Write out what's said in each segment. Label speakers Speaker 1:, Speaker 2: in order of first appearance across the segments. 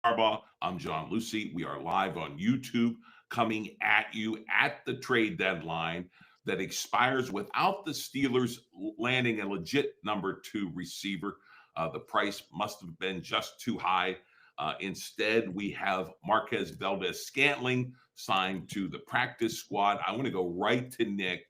Speaker 1: Harbaugh. I'm John Lucy. We are live on YouTube, coming at you at the trade deadline that expires without the Steelers landing a legit number two receiver. The price must have been just too high. Instead, we have Marquez Valdes-Scantling signed to the practice squad. I want to go right to Nick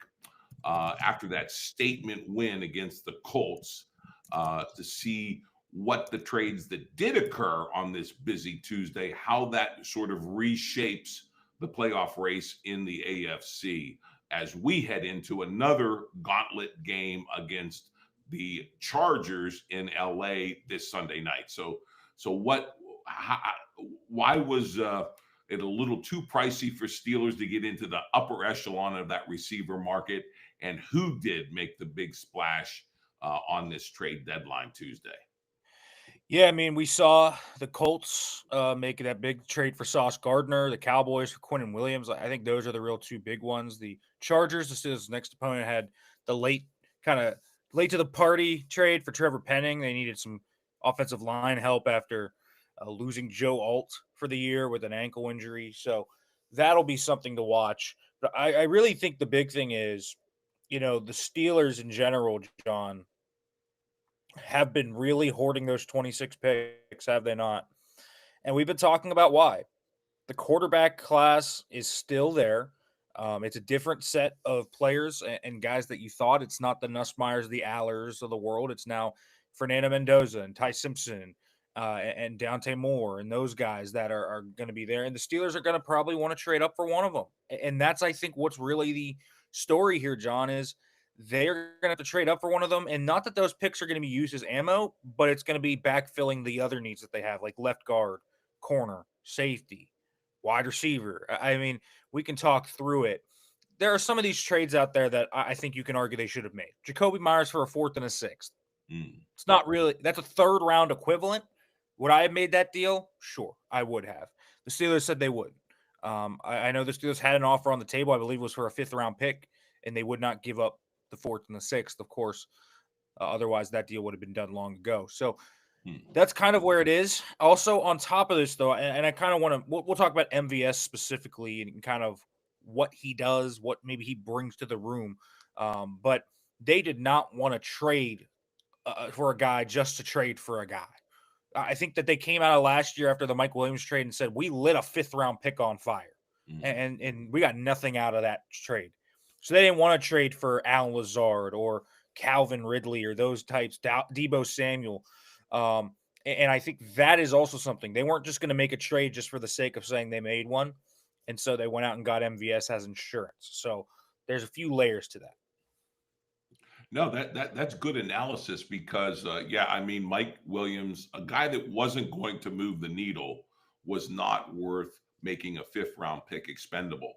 Speaker 1: after that statement win against the Colts to see what the trades that did occur on this busy Tuesday, how that sort of reshapes the playoff race in the AFC as we head into another gauntlet game against the Chargers in LA this Sunday night. So what? How, why was it a little too pricey for Steelers to get into the upper echelon of that receiver market? And who did make the big splash on this trade deadline Tuesday?
Speaker 2: Yeah, I mean, we saw the Colts making that big trade for Sauce Gardner, the Cowboys for Quinnen Williams. I think those are the real two big ones. The Chargers, the Steelers' next opponent, had the kind of late to the party trade for Trevor Penning. They needed some offensive line help after losing Joe Alt for the year with an ankle injury. So that'll be something to watch. But I really think the big thing is, the Steelers in general, John, have been really hoarding those 26 picks, have they not? And we've been talking about why. The quarterback class is still there. It's a different set of players and guys that you thought. It's not the Nussmeyers, the Allers of the world. It's now Fernando Mendoza and Ty Simpson and Dante Moore and those guys that are going to be there. And the Steelers are going to probably want to trade up for one of them. And that's, I think, what's really the story here, John, is they're going to have to trade up for one of them. And not that those picks are going to be used as ammo, but it's going to be backfilling the other needs that they have, like left guard, corner, safety, wide receiver. I mean, we can talk through it. There are some of these trades out there that I think you can argue they should have made. Jacoby Myers for a fourth and a sixth.
Speaker 1: Mm.
Speaker 2: It's not really, that's a third round equivalent. Would I have made that deal? Sure, I would have. The Steelers said they would. I know the Steelers had an offer on the table, I believe it was for a fifth round pick, and they would not give up the fourth and the sixth, of course. Otherwise, that deal would have been done long ago. So
Speaker 1: Mm.
Speaker 2: that's kind of where it is. Also, on top of this, though, and I kind of want to, we'll talk about MVS specifically and kind of what he does, what maybe he brings to the room. But they did not want to trade for a guy just to trade for a guy. I think that they came out of last year after the Mike Williams trade and said, we lit a fifth round pick on fire.
Speaker 1: Mm.
Speaker 2: And we got nothing out of that trade. So they didn't want to trade for Alan Lazard or Calvin Ridley or those types, Debo Samuel. And I think that is also something. They weren't just going to make a trade just for the sake of saying they made one. And so they went out and got MVS as insurance. So there's a few layers to that.
Speaker 1: No, that's good analysis because yeah, I mean Mike Williams, a guy that wasn't going to move the needle, was not worth making a fifth round pick expendable.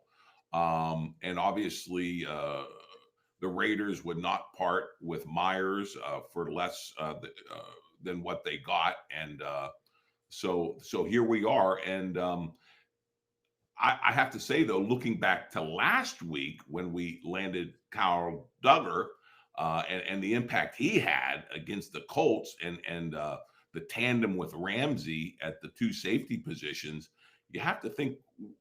Speaker 1: And obviously, the Raiders would not part with Myers for less than what they got, and so here we are. And I have to say though, looking back to last week when we landed Carl Duggar and the impact he had against the Colts and the tandem with Ramsey at the two safety positions, you have to think,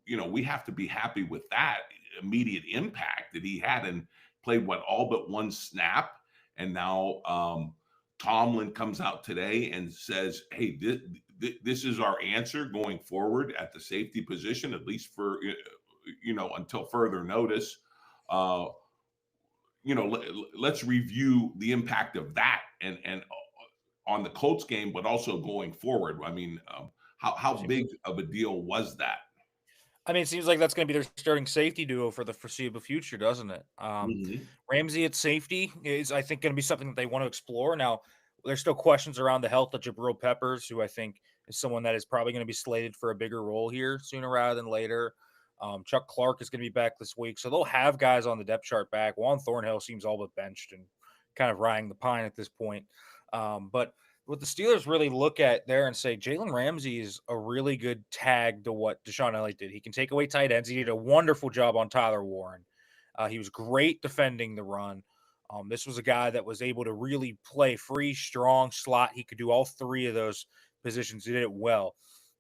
Speaker 1: we have to be happy with that immediate impact that he had and played what all but one snap. And now Tomlin comes out today and says, "Hey, this is our answer going forward at the safety position, at least for until further notice." Uh, let's review the impact of that and on the Colts game, but also going forward. I mean, how
Speaker 2: Seems
Speaker 1: big of a deal was that?
Speaker 2: I mean, it seems like that's going to be their starting safety duo for the foreseeable future, doesn't it?
Speaker 1: Mhm.
Speaker 2: Ramsey at safety is, I think, going to be something that they want to explore. Now, there's still questions around the health of Jabril Peppers, who I think is someone that is probably going to be slated for a bigger role here sooner rather than later. Chuck Clark is going to be back this week, so they'll have guys on the depth chart back. Juan Thornhill seems all but benched and kind of riding the pine at this point. But what the Steelers really look at there and say Jalen Ramsey is a really good tag to what Deshaun Elliott did. He can take away tight ends. He did a wonderful job on Tyler Warren. He was great defending the run. This was a guy that was able to really play free, strong slot. He could do all three of those positions. He did it well.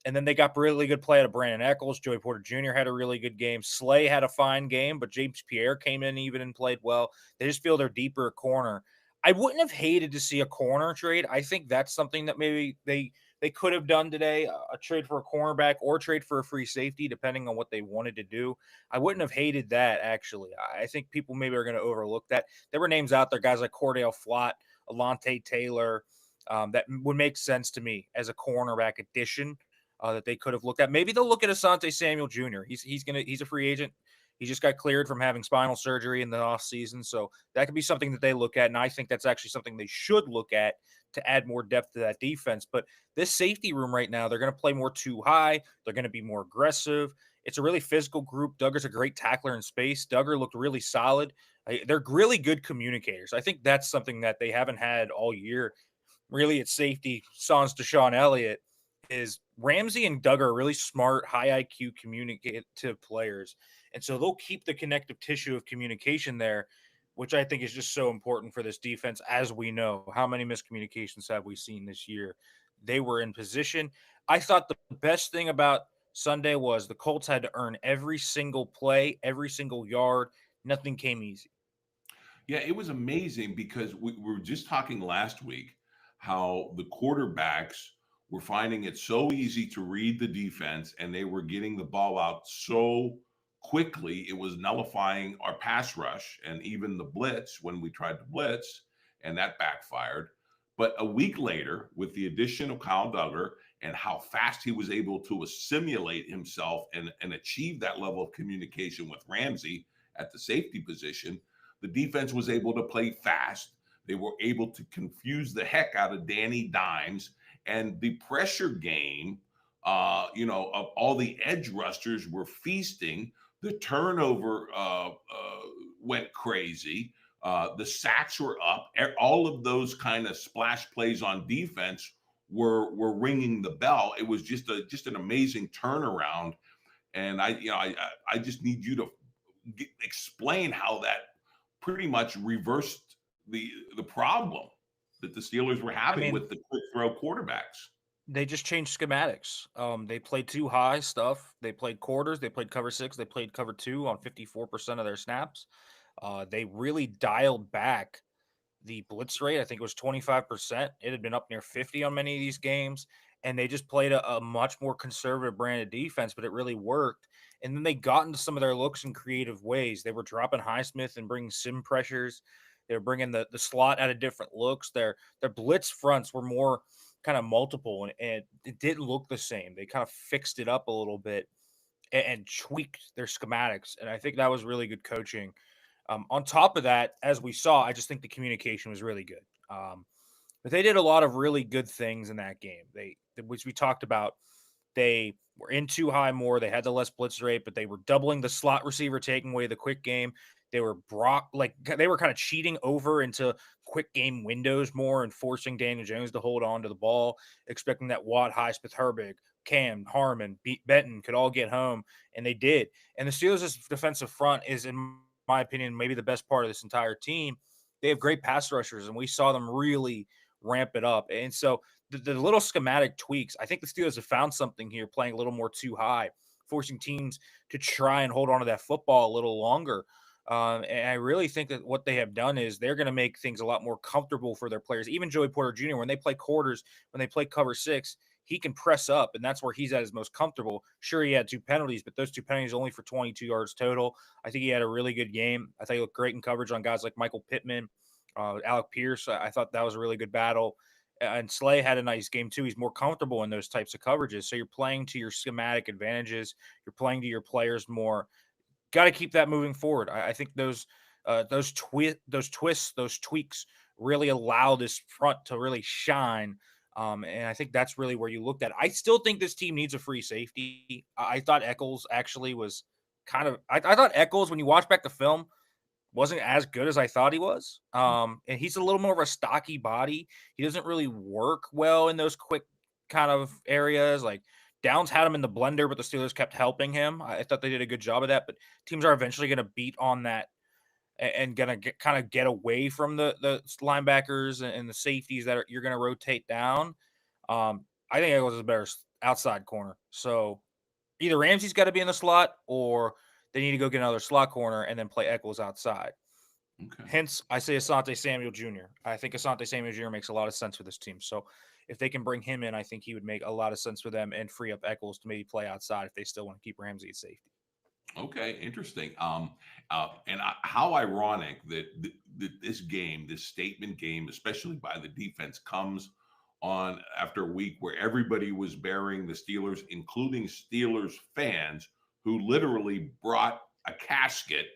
Speaker 2: And then they got really good play out of Brandon Eccles. Joey Porter Jr. had a really good game. Slay had a fine game, but James Pierre came in even and played well. They just feel they're deeper at corner. I wouldn't have hated to see a corner trade. I think that's something that maybe they could have done today, a trade for a cornerback or trade for a free safety, depending on what they wanted to do. I wouldn't have hated that, actually. I think people maybe are going to overlook that. There were names out there, guys like Cordell Flott, Alante Taylor, that would make sense to me as a cornerback addition that they could have looked at. Maybe they'll look at Asante Samuel Jr. He's a free agent. He just got cleared from having spinal surgery in the offseason. So that could be something that they look at. And I think that's actually something they should look at to add more depth to that defense. But this safety room right now, they're going to play more too high. They're going to be more aggressive. It's a really physical group. Duggar's a great tackler in space. Duggar looked really solid. They're really good communicators. I think that's something that they haven't had all year. Really, at safety, sans Deshaun Elliott, is Ramsey and Duggar are really smart, high IQ communicative players. And so they'll keep the connective tissue of communication there, which I think is just so important for this defense. As we know, how many miscommunications have we seen this year? They were in position. I thought the best thing about Sunday was the Colts had to earn every single play, every single yard. Nothing came easy.
Speaker 1: Yeah, it was amazing because we were just talking last week how the quarterbacks were finding it so easy to read the defense and they were getting the ball out so quickly. It was nullifying our pass rush and even the blitz when we tried to blitz, and that backfired. But a week later, with the addition of Kyle Duggar and how fast he was able to assimilate himself and achieve that level of communication with Ramsey at the safety position, the defense was able to play fast. They were able to confuse the heck out of Danny Dimes, and the pressure game, of all the edge rushers were feasting. The turnover went crazy. The sacks were up. All of those kind of splash plays on defense were ringing the bell. It was just an amazing turnaround. And I just need you to explain how that pretty much reversed the problem that the Steelers were
Speaker 2: I
Speaker 1: having
Speaker 2: mean,
Speaker 1: with the quick throw quarterbacks.
Speaker 2: they just changed schematics. They played too high stuff. They played quarters. They played cover six. They played cover two on 54% of their snaps. They really dialed back the blitz rate. I think it was 25%. It had been up near 50 on many of these games. And they just played a much more conservative brand of defense, but it really worked. And then they got into some of their looks in creative ways. They were dropping Highsmith and bringing sim pressures. They were bringing the slot out of different looks. Their blitz fronts were more kind of multiple, and it didn't look the same. They kind of fixed it up a little bit and tweaked their schematics. And I think that was really good coaching. On top of that, as we saw, I just think the communication was really good. But they did a lot of really good things in that game. Which we talked about, they were in too high more. They had the less blitz rate, but they were doubling the slot receiver, taking away the quick game. They were they were kind of cheating over into quick game windows more and forcing Daniel Jones to hold on to the ball, expecting that Watt, Highsmith, Herbig, Cam, Harmon, Benton could all get home, and they did. And the Steelers' defensive front is, in my opinion, maybe the best part of this entire team. They have great pass rushers, and we saw them really ramp it up. And so the little schematic tweaks, I think the Steelers have found something here, playing a little more too high, forcing teams to try and hold on to that football a little longer. And I really think that what they have done is they're going to make things a lot more comfortable for their players. Even Joey Porter Jr., when they play quarters, when they play cover six, he can press up, and that's where he's at his most comfortable. Sure, he had two penalties, but those two penalties only for 22 yards total. I think he had a really good game. I thought he looked great in coverage on guys like Michael Pittman, Alec Pierce. I thought that was a really good battle. And Slay had a nice game too. He's more comfortable in those types of coverages. So you're playing to your schematic advantages. You're playing to your players more. Got to keep that moving forward. I think those twists, those tweaks really allow this front to really shine. And I think that's really where you looked at. I still think this team needs a free safety. I thought Eccles actually was kind of. I thought Eccles, when you watch back the film, wasn't as good as I thought he was. And he's a little more of a stocky body. He doesn't really work well in those quick kind of areas. Like Downs had him in the blender, but the Steelers kept helping him. I thought they did a good job of that. But teams are eventually going to beat on that and gonna kind of get away from the linebackers and the safeties that you're going to rotate down. I think Eagles is a better outside corner. So either Ramsey's got to be in the slot or they need to go get another slot corner and then play Eccles outside.
Speaker 1: Okay.
Speaker 2: Hence, I say Asante Samuel Jr. I think Asante Samuel Jr. makes a lot of sense for this team. So if they can bring him in, I think he would make a lot of sense for them and free up Eccles to maybe play outside if they still want to keep Ramsey at safety.
Speaker 1: Okay, interesting. How ironic that, this game, this statement game, especially by the defense, comes on after a week where everybody was burying the Steelers, including Steelers fans who literally brought a casket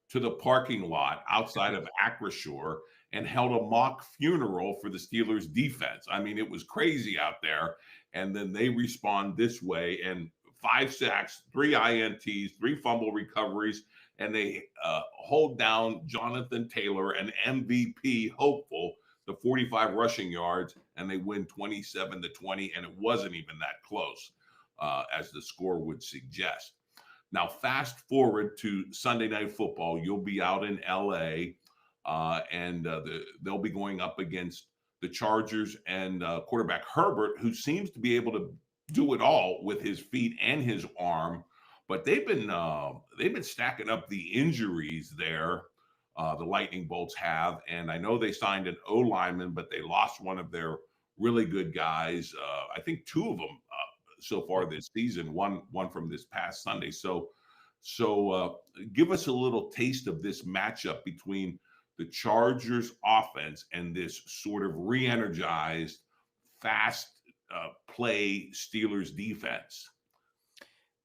Speaker 1: to the parking lot outside of Acrisure and held a mock funeral for the Steelers defense. I mean, it was crazy out there. And then they respond this way, and 5 sacks, 3 INTs, 3 fumble recoveries, and they hold down Jonathan Taylor, an MVP hopeful, the 45 rushing yards, and they win 27-20, and it wasn't even that close, as the score would suggest. Now, fast forward to Sunday Night Football. You'll be out in LA, and they'll be going up against the Chargers and quarterback Herbert, who seems to be able to do it all with his feet and his arm. But they've been stacking up the injuries there. The Lightning Bolts have, and I know they signed an O lineman, but they lost one of their really good guys. I think two of them so far
Speaker 2: Yep.
Speaker 1: this season. One from this past Sunday. So give us a little taste of this matchup between the Chargers offense and this sort of re-energized, fast play Steelers defense.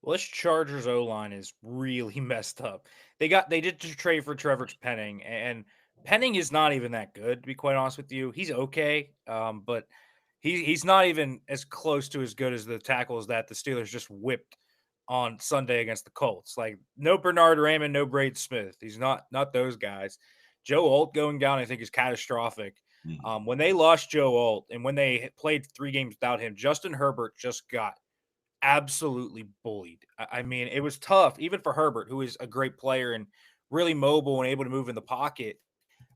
Speaker 2: Well, this Chargers O line is really messed up. They did just trade for Trevor Penning, and Penning is not even that good, to be quite honest with you. He's okay, but he's not even as close to as good as the tackles that the Steelers just whipped on Sunday against the Colts. Like no Bernard Raymond, no Braid Smith. He's not those guys. Joe Alt going down, I think, is catastrophic.
Speaker 1: Mhm.
Speaker 2: When they lost Joe Alt and when they played 3 games without him, Justin Herbert just got absolutely bullied. I mean, it was tough, even for Herbert, who is a great player and really mobile and able to move in the pocket.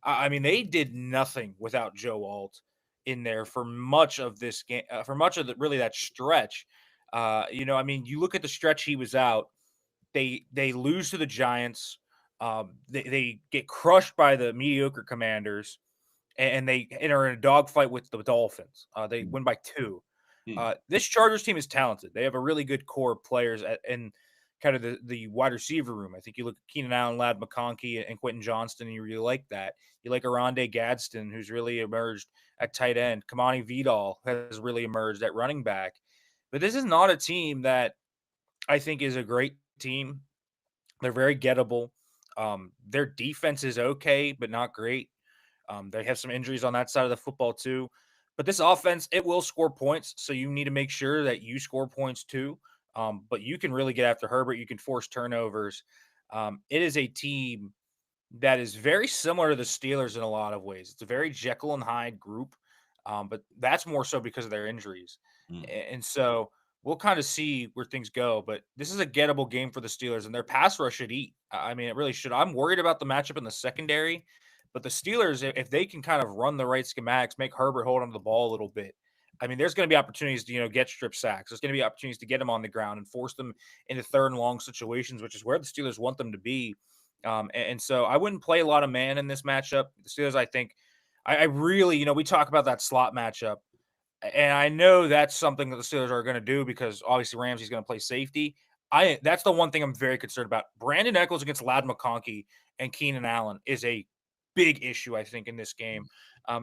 Speaker 2: I mean, they did nothing without Joe Alt in there for much of this game, for much of the really that stretch. I mean, you look at the stretch he was out. They lose to the Giants. They get crushed by the mediocre Commanders, and they enter in a dogfight with the Dolphins. They
Speaker 1: Mhm.
Speaker 2: win by 2.
Speaker 1: Mhm.
Speaker 2: This Chargers team is talented. They have a really good core of players in kind of the wide receiver room. I think you look at Keenan Allen, Lad McConkey, and Quentin Johnston, and you really like that. You like Aronde Gadsden, who's really emerged at tight end. Kamani Vidal has really emerged at running back. But this is not a team that I think is a great team. They're very gettable. Their defense is okay, but not great. They have some injuries on that side of the football too. But this offense, it will score points. So you need to make sure that you score points too. But you can really get after Herbert. You can force turnovers. It is a team that is very similar to the Steelers in a lot of ways. It's a very Jekyll and Hyde group, but that's more so because of their injuries.
Speaker 1: Mhm.
Speaker 2: And so we'll kind of see where things go. But this is a gettable game for the Steelers, and their pass rush should eat. I mean, it really should. I'm worried about the matchup in the secondary, but the Steelers, if they can kind of run the right schematics, make Herbert hold on to the ball a little bit. I mean, there's going to be opportunities to get strip sacks. There's going to be opportunities to get them on the ground and force them into third and long situations, which is where the Steelers want them to be. And so I wouldn't play a lot of man in this matchup. The Steelers, I think, I really, we talk about that slot matchup, and I know that's something that the Steelers are going to do because obviously Ramsey's going to play safety. That's the one thing I'm very concerned about. Brandon Eccles against Lad McConkey and Keenan Allen is a big issue, I think, in this game.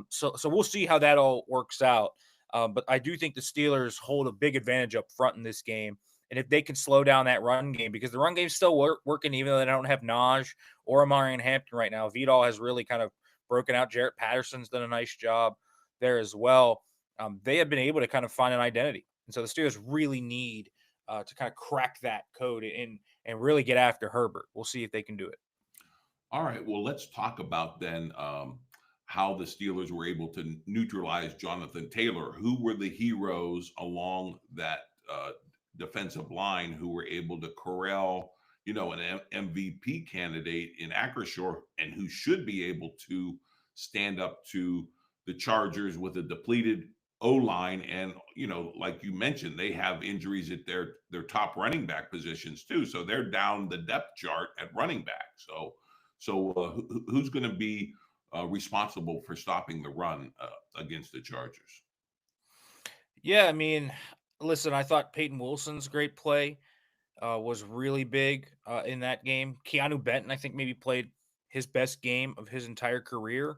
Speaker 2: So we'll see how that all works out. But I do think the Steelers hold a big advantage up front in this game. And if they can slow down that run game, because the run game's still working, even though they don't have Naj or Amari Hampton right now. Vidal has really kind of broken out. Jarrett Patterson's done a nice job there as well. They have been able to kind of find an identity. And so the Steelers really need to kind of crack that code and really get after Herbert. We'll see if they can do it.
Speaker 1: All right. Well, let's talk about then how the Steelers were able to neutralize Jonathan Taylor. Who were the heroes along that defensive line who were able to corral, an MVP candidate in Acrisure, and who should be able to stand up to the Chargers with a depleted O line, and like you mentioned, they have injuries at their top running back positions too. So they're down the depth chart at running back. So who's going to be responsible for stopping the run against the Chargers?
Speaker 2: Yeah, I mean, listen, I thought Peyton Wilson's great play was really big in that game. Keanu Benton, I think, maybe played his best game of his entire career.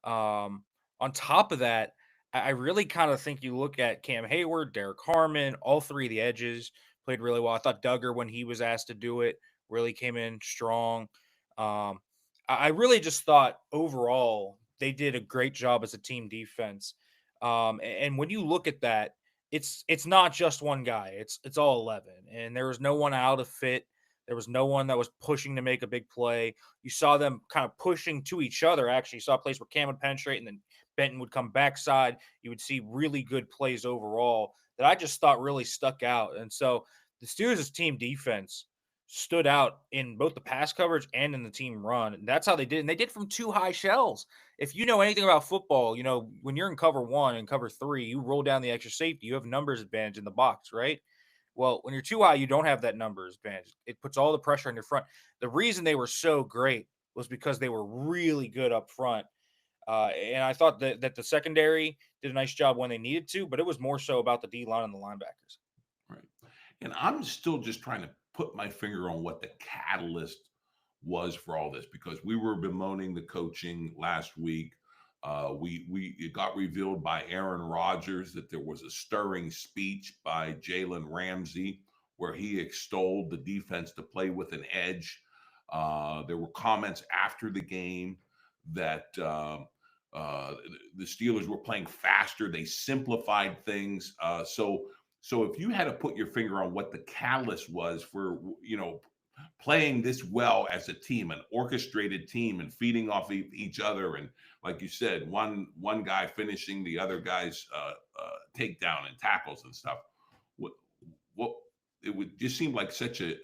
Speaker 2: Um, on top of that, I really kind of think you look at Cam Hayward, Derek Harmon, all three of the edges played really well. I thought Duggar, when he was asked to do it, really came in strong. Um, I really just thought overall they did a great job as a team defense. And when you look at that, it's not just one guy. It's all 11, and there was no one out of fit. There was no one that was pushing to make a big play. You saw them kind of pushing to each other. Actually, you saw plays where Cam would penetrate and then Benton would come backside. You would see really good plays overall that I just thought really stuck out. And so the Steelers' team defense stood out in both the pass coverage and in the team run. And that's how they did. And they did from two high shells. If you know anything about football, when you're in cover one and cover three, you roll down the extra safety, you have numbers advantage in the box, right? Well, when you're too high, you don't have that numbers advantage. It puts all the pressure on your front. The reason they were so great was because they were really good up front. And I thought that the secondary did a nice job when they needed to, but it was more so about the D line and the linebackers.
Speaker 1: Right. And I'm still just trying to put my finger on what the catalyst was for all this, because we were bemoaning the coaching last week. We It got revealed by Aaron Rodgers that there was a stirring speech by Jalen Ramsey where he extolled the defense to play with an edge. There were comments after the game that uh, the Steelers were playing faster. They simplified things. So if you had to put your finger on what the catalyst was for playing this well as a team, an orchestrated team, and feeding off each other, and like you said, one guy finishing the other guy's takedown and tackles and stuff. What what it would just seem like such a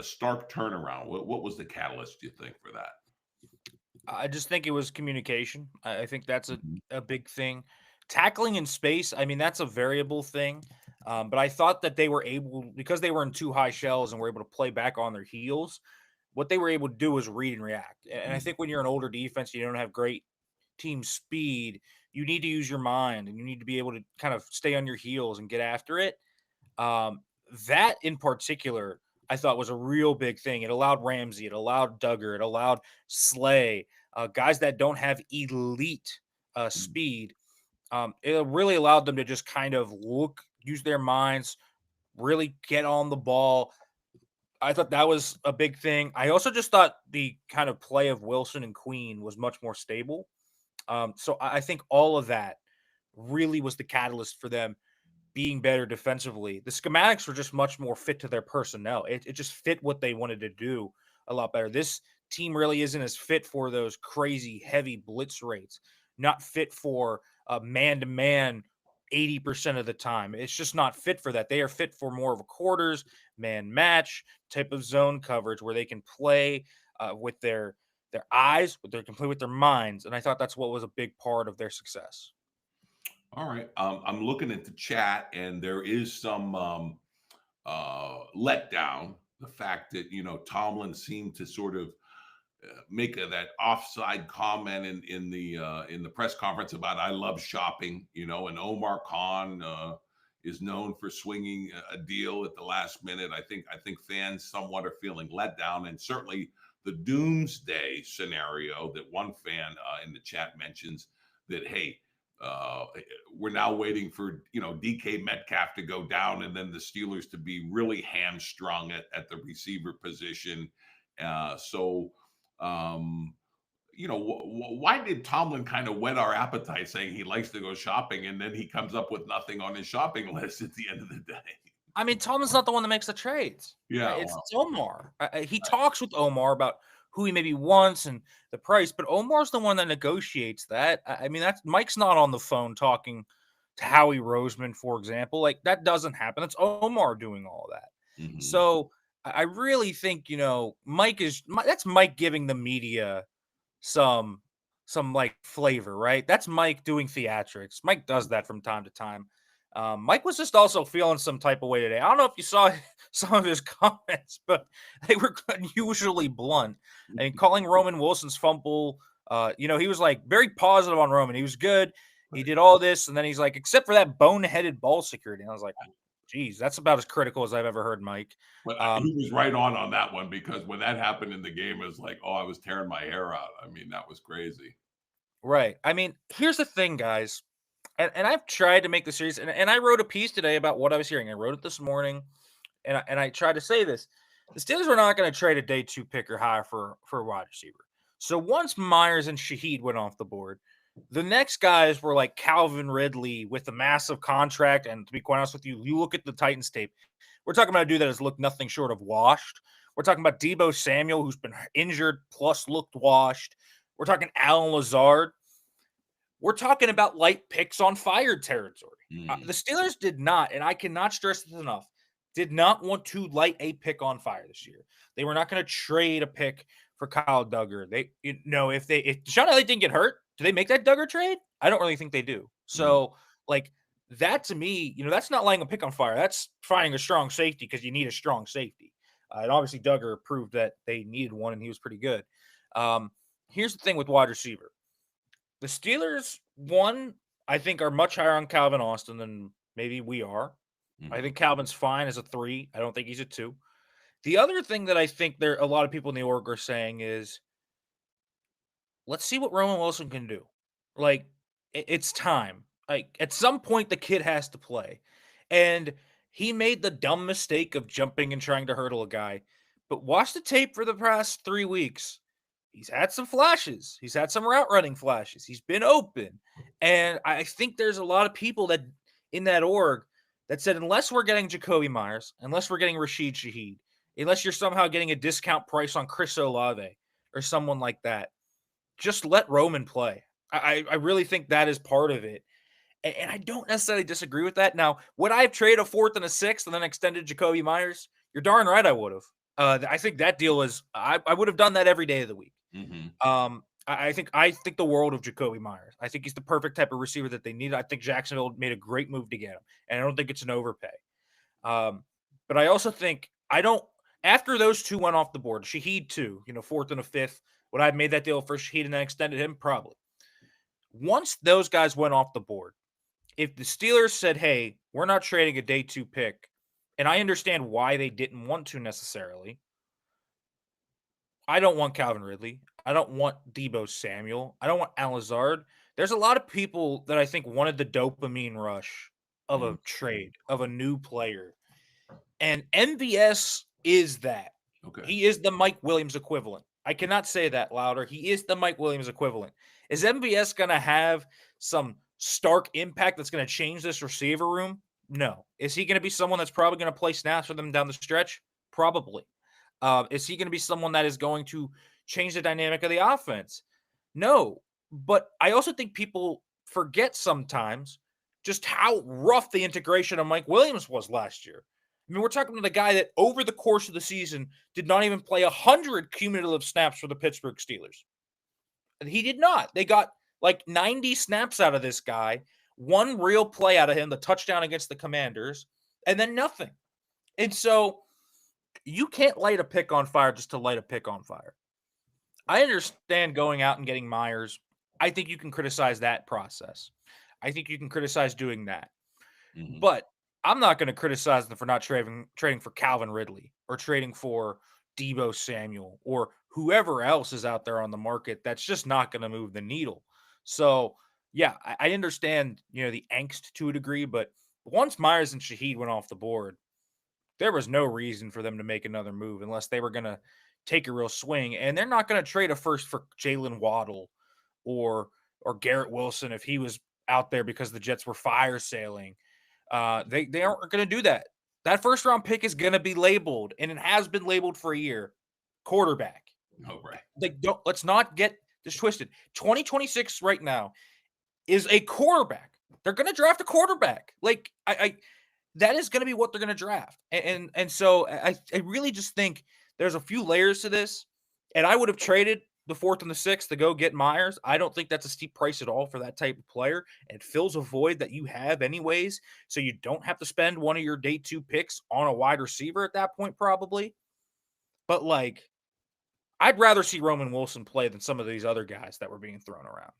Speaker 1: stark turnaround. What was the catalyst, do you think, for that?
Speaker 2: I just think it was communication. I think that's
Speaker 1: Mhm.
Speaker 2: a big thing. Tackling in space, I mean, that's a variable thing. But I thought that they were able, because they were in two high shells and were able to play back on their heels, what they were able to do was read and react. And I think when you're an older defense, you don't have great team speed, you need to use your mind and you need to be able to kind of stay on your heels and get after it. Um, that in particular, I thought was a real big thing. It allowed Ramsey, it allowed Duggar, it allowed Slay, guys that don't have elite
Speaker 1: Mhm.
Speaker 2: speed. It really allowed them to just kind of look, use their minds, really get on the ball. I thought that was a big thing. I also just thought the kind of play of Wilson and Queen was much more stable. So I think all of that really was the catalyst for them being better defensively. The schematics were just much more fit to their personnel. It just fit what they wanted to do a lot better. This team really isn't as fit for those crazy heavy blitz rates, not fit for man to man 80% of the time. It's just not fit for that. They are fit for more of a quarters, man match type of zone coverage where they can play with their eyes, but they can play with their minds. And I thought that's what was a big part of their success.
Speaker 1: All right. I'm looking at the chat, and there is some letdown. The fact that Tomlin seemed to sort of make that offside comment in the press conference about "I love shopping," and Omar Khan is known for swinging a deal at the last minute. I think fans somewhat are feeling let down, and certainly the doomsday scenario that one fan in the chat mentions, that hey. We're now waiting for DK Metcalf to go down, and then the Steelers to be really hamstrung at the receiver position. So um, why did Tomlin kind of whet our appetite saying he likes to go shopping, and then he comes up with nothing on his shopping list at the end of the day?
Speaker 2: I mean, Tomlin's not the one that makes the trades.
Speaker 1: Yeah,
Speaker 2: It's
Speaker 1: well,
Speaker 2: Omar. He talks with Omar about who he maybe wants and the price, but Omar's the one that negotiates that. I mean, that's Mike's not on the phone talking to Howie Roseman, for example. Like that doesn't happen. It's Omar doing all that.
Speaker 1: mhm.
Speaker 2: So I really think Mike is that's Mike giving the media some some like flavor, right? That's Mike doing theatrics. Mike does that from time to time. Mike was just also feeling some type of way today. I don't know if you saw some of his comments, but they were unusually blunt. And calling Roman Wilson's fumble, he was like very positive on Roman. He was good. He
Speaker 1: Right.
Speaker 2: did all this, and then he's like, except for that boneheaded ball security. And I was like, geez, that's about as critical as I've ever heard Mike.
Speaker 1: But
Speaker 2: Um,
Speaker 1: he was right on that one because when that happened in the game, it was like, oh, I was tearing my hair out. I mean, that was crazy.
Speaker 2: right. I mean, here's the thing, guys. And I've tried to make the series, and I wrote a piece today about what I was hearing. I wrote it this morning, and I tried to say this: the Steelers were not going to trade a day two pick or higher for a wide receiver. So once Myers and Shaheed went off the board, the next guys were like Calvin Ridley with a massive contract. And to be quite honest with you, you look at the Titans tape. We're talking about a dude that has looked nothing short of washed. We're talking about Debo Samuel, who's been injured plus looked washed. We're talking Alan Lazard. We're talking about light picks on fire territory. The
Speaker 1: Mm,
Speaker 2: Steelers did not, and I cannot stress this enough, did not want to light a pick on fire this year. They were not going to trade a pick for Kyle Duggar. If Deshaun Elliott didn't get hurt, do they make that Duggar trade? I don't really think they do.
Speaker 1: mm,
Speaker 2: So, like that to me, that's not lighting a pick on fire. That's finding a strong safety because you need a strong safety. And obviously, Duggar proved that they needed one, and he was pretty good. Um, Here's the thing with wide receiver: the Steelers, one, I think, are much higher on Calvin Austin than maybe we are. I
Speaker 1: mhm.
Speaker 2: think Calvin's fine as a 3. I don't think he's a 2. The other thing that I think there a lot of people in the org are saying is, let's see what Roman Wilson can do. Like, it's time. Like, at some point, the kid has to play. And he made the dumb mistake of jumping and trying to hurdle a guy. But watch the tape for the past 3 weeks. He's had some flashes. He's had some route running flashes. He's been open. And I think there's a lot of people that in that org that said, unless we're getting Jacoby Myers, unless we're getting Rashid Shaheed, unless you're somehow getting a discount price on Chris Olave or someone like that, just let Roman play. I really think that is part of it. And I don't necessarily disagree with that. Now, would I have traded a fourth and a sixth and then extended Jacoby Myers? You're darn right I would have. I think that deal is I would have done that every day of the week.
Speaker 1: Mhm.
Speaker 2: I think the world of Jacoby Myers. I think he's the perfect type of receiver that they need. I think Jacksonville made a great move to get him, and I don't think it's an overpay. Um, but I also think I don't. After those two went off the board, Shaheed too, fourth and a fifth. Would I have made that deal for Shaheed and then extended him? Probably. Once those guys went off the board, if the Steelers said, "Hey, we're not trading a day two pick," and I understand why they didn't want to necessarily, I don't want Calvin Ridley. I don't want Debo Samuel. I don't want Al Lazard. There's a lot of people that I think wanted the dopamine rush of
Speaker 1: Mm.
Speaker 2: a trade, of a new player. And MVS is that.
Speaker 1: Okay.
Speaker 2: He is the Mike Williams equivalent. I cannot say that louder. He is the Mike Williams equivalent. Is MVS going to have some stark impact that's going to change this receiver room? No. Is he going to be someone that's probably going to play snaps for them down the stretch? Probably. Is he going to be someone that is going to change the dynamic of the offense? No. But I also think people forget sometimes just how rough the integration of Mike Williams was last year. I mean, we're talking about a guy that over the course of the season did not even play 100 cumulative snaps for the Pittsburgh Steelers. And he did not. They got like 90 snaps out of this guy, one real play out of him, the touchdown against the Commanders, and then nothing. And so you can't light a pick on fire just to light a pick on fire. I understand going out and getting Myers. I think you can criticize that process. I think you can criticize doing that.
Speaker 1: Mhm.
Speaker 2: But I'm not going to criticize them for not trading for Calvin Ridley or trading for Debo Samuel or whoever else is out there on the market that's just not going to move the needle. So, yeah, I understand, the angst to a degree, but once Myers and Shaheed went off the board, there was no reason for them to make another move unless they were going to take a real swing. And they're not going to trade a first for Jalen Waddle or Garrett Wilson if he was out there because the Jets were fire sailing. They aren't going to do that. That first round pick is going to be labeled, and it has been labeled for a year. Quarterback.
Speaker 1: Oh, right.
Speaker 2: Let's not get this twisted. 2026 right now is a quarterback. They're going to draft a quarterback. Like I that is going to be what they're going to draft. And so I really just think there's a few layers to this. And I would have traded the fourth and the sixth to go get Myers. I don't think that's a steep price at all for that type of player. It fills a void that you have anyways, so you don't have to spend one of your day two picks on a wide receiver at that point, probably. But like, I'd rather see Roman Wilson play than some of these other guys that were being thrown around.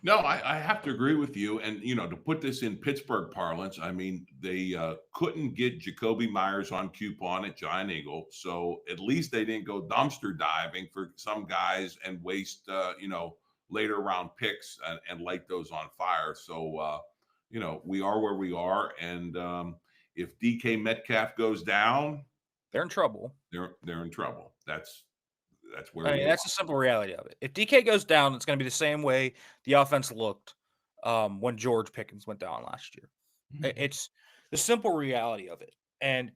Speaker 1: No, I have to agree with you. And, to put this in Pittsburgh parlance, I mean, they couldn't get Jacoby Myers on coupon at Giant Eagle. So at least they didn't go dumpster diving for some guys and waste, later round picks and light those on fire. So, we are where we are. And if DK Metcalf goes down,
Speaker 2: They're in trouble.
Speaker 1: they're in trouble. That's where
Speaker 2: I
Speaker 1: we
Speaker 2: mean,
Speaker 1: are.
Speaker 2: that's the simple reality of it. If DK goes down, it's going to be the same way the offense looked when George Pickens went down last year.
Speaker 1: Mhm.
Speaker 2: It's the simple reality of it. And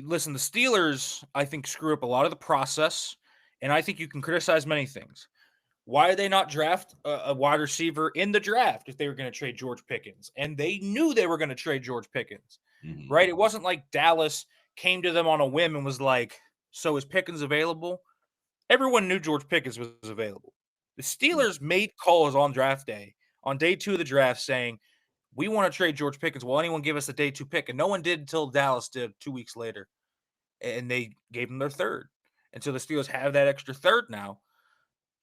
Speaker 2: listen, the Steelers, I think, screw up a lot of the process. And I think you can criticize many things. Why did they not draft a wide receiver in the draft if they were going to trade George Pickens? And they knew they were going to trade George Pickens,
Speaker 1: Mhm.
Speaker 2: right? It wasn't like Dallas came to them on a whim and was like, so is Pickens available? Everyone knew George Pickens was available. The Steelers made calls on draft day, on day two of the draft, saying, we want to trade George Pickens. Will anyone give us a day two pick? And no one did until Dallas did 2 weeks later. And they gave them their third. And so the Steelers have that extra third now.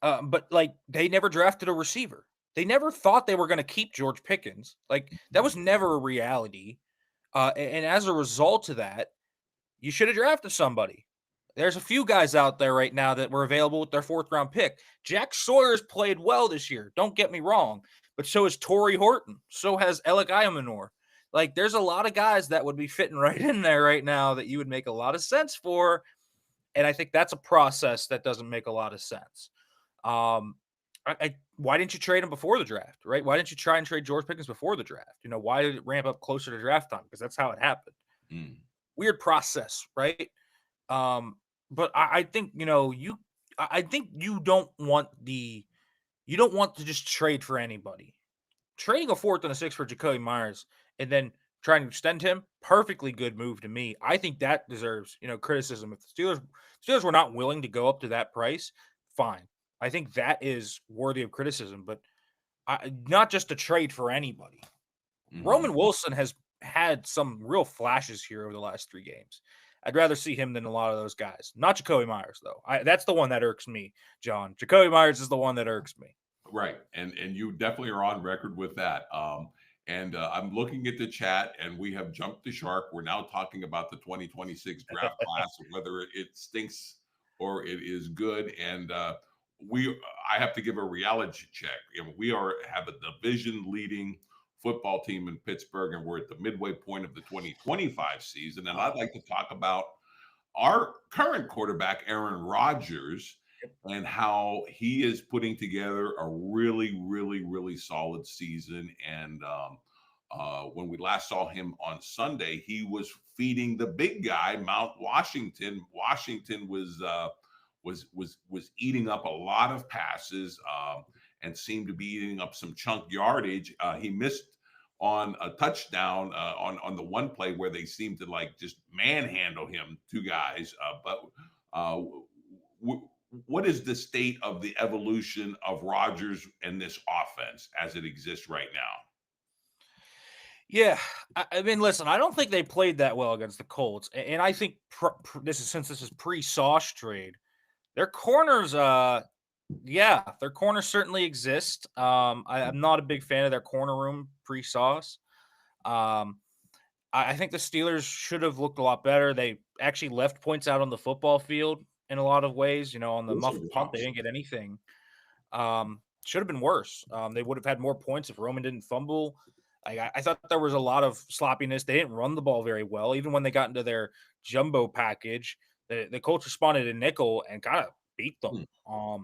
Speaker 2: But like they never drafted a receiver. They never thought they were going to keep George Pickens. Like that was never a reality. And as a result of that, you should have drafted somebody. There's a few guys out there right now that were available with their fourth round pick. Jack Sawyer's played well this year. Don't get me wrong, but so has Torrey Horton. So has Alec Ayamanor. Like, there's a lot of guys that would be fitting right in there right now that you would make a lot of sense for. And I think that's a process that doesn't make a lot of sense. Um, why didn't you trade him before the draft, right? Why didn't you try and trade George Pickens before the draft? Why did it ramp up closer to draft time? Because that's how it happened.
Speaker 1: Mm.
Speaker 2: Weird process, right? Um, but I think I think you don't want to just trade for anybody. Trading a fourth and a sixth for Jacoby Myers and then trying to extend him, perfectly good move to me. I think that deserves criticism. If the Steelers were not willing to go up to that price, fine. I think that is worthy of criticism, but not just a trade for anybody.
Speaker 1: Mhm.
Speaker 2: Roman Wilson has had some real flashes here over the last 3 games. I'd rather see him than a lot of those guys. Not Jacoby Myers, though. That's the one that irks me, John. Jacoby Myers is the one that irks me.
Speaker 1: Right, and you definitely are on record with that. And I'm looking at the chat, and we have jumped the shark. We're now talking about the 2026 draft class, whether it stinks or it is good. And I have to give a reality check. We have a division leading football team in Pittsburgh, and we're at the midway point of the 2025 season. And I'd
Speaker 2: Oh,
Speaker 1: like to talk about our current quarterback, Aaron Rodgers,
Speaker 2: yep.
Speaker 1: and how he is putting together a really, really, really solid season. And when we last saw him on Sunday, he was feeding the big guy, Mount Washington. Washington was eating up a lot of passes and seemed to be eating up some chunk yardage. He missed on a touchdown on the one play where they seemed to like just manhandle him, 2 guys. But what is the state of the evolution of Rodgers and this offense as it exists right now?
Speaker 2: Yeah, I mean, listen, I don't think they played that well against the Colts, and I think since this is pre-Sauce trade, their corners, yeah, their corners certainly exist. I'm not a big fan of their corner room pre-Sauce. Um, I think the Steelers should have looked a lot better. They actually left points out on the football field in a lot of ways. On the
Speaker 1: Those are
Speaker 2: muffed punt, they
Speaker 1: drops.
Speaker 2: didn't get anything. Should have been worse. They would have had more points if Roman didn't fumble. I thought there was a lot of sloppiness. They didn't run the ball very well. Even when they got into their jumbo package, the Colts responded in nickel and kind of beat them.
Speaker 1: Hmm.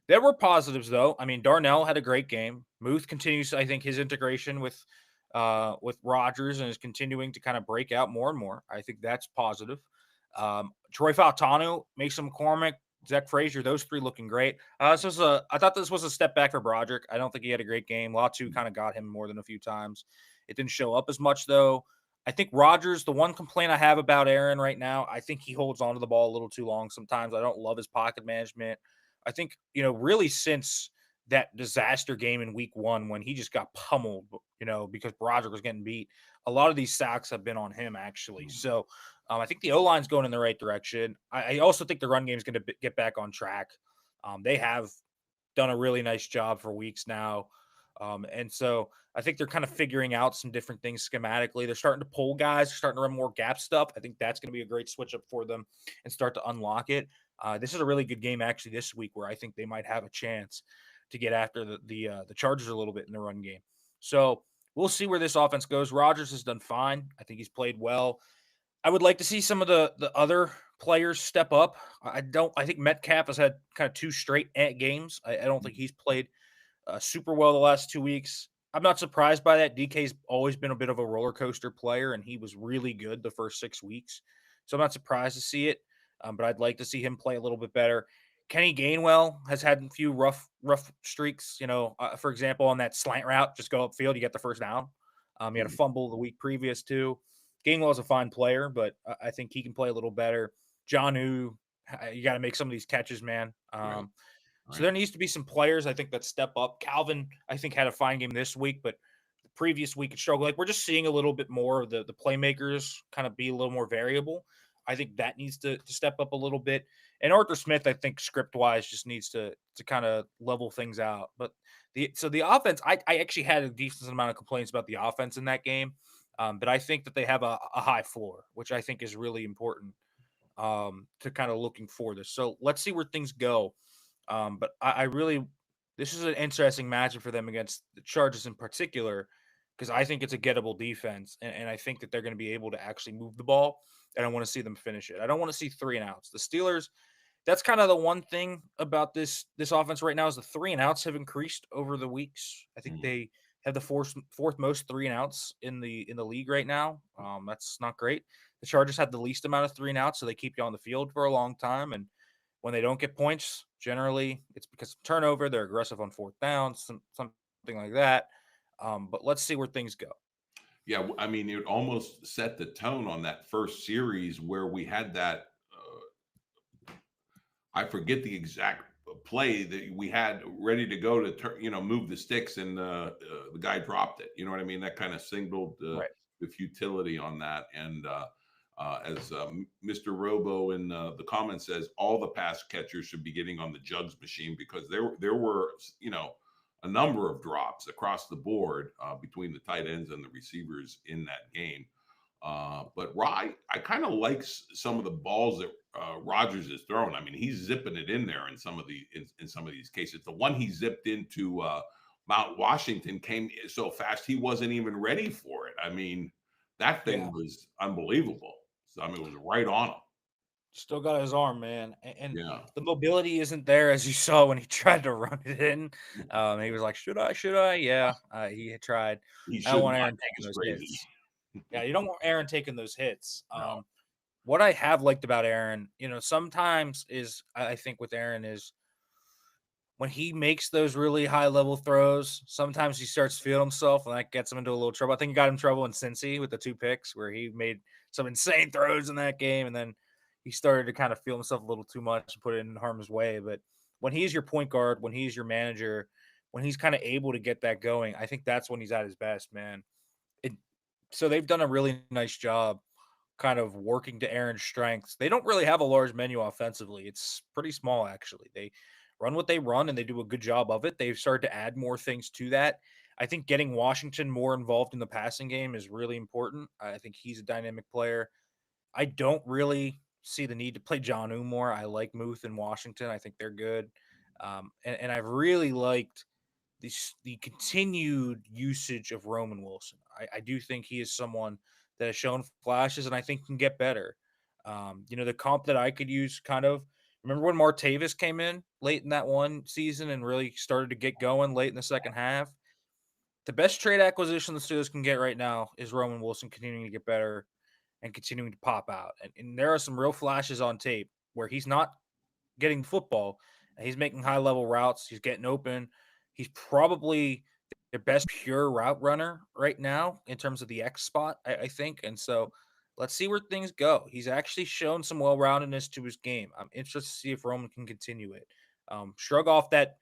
Speaker 2: There were positives though. I mean, Darnell had a great game. Muth continues, I think, his integration with Rodgers and is continuing to kind of break out more and more. I think that's positive. Troy Faltano, Mason McCormick, Zach Frazier, those 3 looking great. I thought this was a step back for Broderick. I don't think he had a great game. Latu kind of got him more than a few times. It didn't show up as much though. I think Rodgers, the one complaint I have about Aaron right now, I think he holds on to the ball a little too long sometimes. I don't love his pocket management. I think, really since that disaster game in week one when he just got pummeled, because Rodgers was getting beat, a lot of these sacks have been on him, actually.
Speaker 1: Mm,
Speaker 2: So I think the O line's going in the right direction. I also think the run game is going to get back on track. They have done a really nice job for weeks now. And so I think they're kind of figuring out some different things schematically. They're starting to pull guys, they're starting to run more gap stuff. I think that's going to be a great switch up for them and start to unlock it. This is a really good game actually this week where I think they might have a chance to get after the Chargers a little bit in the run game. So we'll see where this offense goes. Rodgers has done fine. I think he's played well. I would like to see some of the other players step up. I think Metcalf has had kind of two straight games. I don't think
Speaker 1: mm,
Speaker 2: he's played super well the last 2 weeks. I'm not surprised by that. DK's always been a bit of a roller coaster player, and he was really good the first 6 weeks. So I'm not surprised to see it, but I'd like to see him play a little bit better. Kenny Gainwell has had a few rough streaks. For example, on that slant route, just go upfield, you get the first down. He had a
Speaker 1: mm.
Speaker 2: fumble the week previous too. Gainwell's a fine player, but I think he can play a little better. John, you got to make some of these catches, man.
Speaker 1: Right,
Speaker 2: So
Speaker 1: right.
Speaker 2: there needs to be some players I think that step up. Calvin, I think, had a fine game this week, but the previous week it struggled. Like we're just seeing a little bit more of the playmakers kind of be a little more variable. I think that needs to step up a little bit. And Arthur Smith, I think, script wise, just needs to kind of level things out. But the offense, I actually had a decent amount of complaints about the offense in that game. But I think that they have a high floor, which I think is really important to kind of looking for this. So let's see where things go. But I really, this is an interesting matchup for them against the Chargers in particular, because I think it's a gettable defense, and I think that they're going to be able to actually move the ball. And I want to see them finish it. I don't want to see three and outs. The Steelers, that's kind of the one thing about this offense right now is the three and outs have increased over the weeks. I think
Speaker 1: Mm.
Speaker 2: they have the fourth most three and outs in the league right now. That's not great. The Chargers have the least amount of three and outs, so they keep you on the field for a long time. And when they don't get points, generally it's because of turnover. They're aggressive on fourth down, something like that. But let's see where things go.
Speaker 1: Yeah, I mean, it almost set the tone on that first series where we had that. I forget the exact play that we had ready to go to move the sticks, and the guy dropped it. You know what I mean? That kind of signaled
Speaker 2: Right.
Speaker 1: the futility on that. And as Mr. Robo in the comments says, all the pass catchers should be getting on the jugs machine, because there were a number of drops across the board between the tight ends and the receivers in that game. But I kind of like some of the balls that Rogers is throwing. I mean, he's zipping it in there in in some of these cases. The one he zipped into Mount Washington came so fast he wasn't even ready for it. I mean, that
Speaker 2: Yeah.
Speaker 1: thing was unbelievable. So I mean, it was right on him.
Speaker 2: Still got his arm, man. And
Speaker 1: Yeah,
Speaker 2: the mobility isn't there as you saw when he tried to run it in. He was like, "Should I? Should I?" Yeah, he had tried.
Speaker 1: he
Speaker 2: I don't
Speaker 1: should
Speaker 2: want
Speaker 1: not
Speaker 2: Aaron
Speaker 1: take
Speaker 2: taking
Speaker 1: us
Speaker 2: those
Speaker 1: crazy.
Speaker 2: hits. Yeah, you don't want Aaron taking those hits.
Speaker 1: No.
Speaker 2: What I have liked about Aaron, sometimes is I think with Aaron is when he makes those really high level throws, sometimes he starts feeling himself and that gets him into a little trouble. I think he got in trouble in Cincy with the two picks where he made some insane throws in that game. And then he started to kind of feel himself a little too much and put it in harm's way. But when he's your point guard, when he's your manager, when he's kind of able to get that going, I think that's when he's at his best, man. It, so they've done a really nice job kind of working to Aaron's strengths. They don't really have a large menu offensively. It's pretty small, actually. They run what they run and they do a good job of it. They've started to add more things to that. I think getting Washington more involved in the passing game is really important. I think he's a dynamic player. I don't really see the need to play John more. I like Muth and Washington. I think they're good. And I've really liked the continued usage of Roman Wilson. I do think he is someone that has shown flashes and I think can get better. The comp that I could use kind of remember when Martavis came in late in that one season and really started to get going late in the second half. The best trade acquisition the Steelers can get right now is Roman Wilson continuing to get better and continuing to pop out. And there are some real flashes on tape where he's not getting football and he's making high level routes. He's getting open. He's probably their best pure route runner right now in terms of the X spot, I think. And so let's see where things go. He's actually shown some well-roundedness to his game. I'm interested to see if Roman can continue it. Shrug off that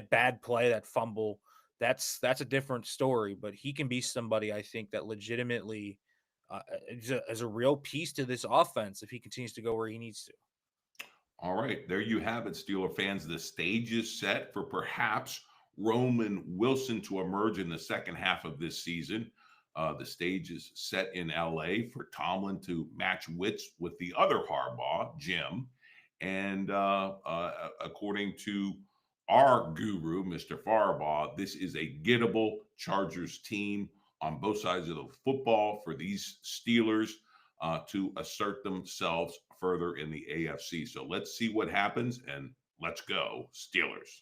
Speaker 2: bad play, that fumble. That's a different story, but he can be somebody I think that legitimately is a real piece to this offense if he continues to go where he needs to.
Speaker 1: All right, there you have it, Steeler fans. The stage is set for perhaps Roman Wilson to emerge in the second half of this season. The stage is set in LA for Tomlin to match wits with the other Harbaugh, Jim. And according to our guru, Mr. Farbaugh, this is a gettable Chargers team on both sides of the football for these Steelers to assert themselves further in the AFC. So let's see what happens and let's go, Steelers.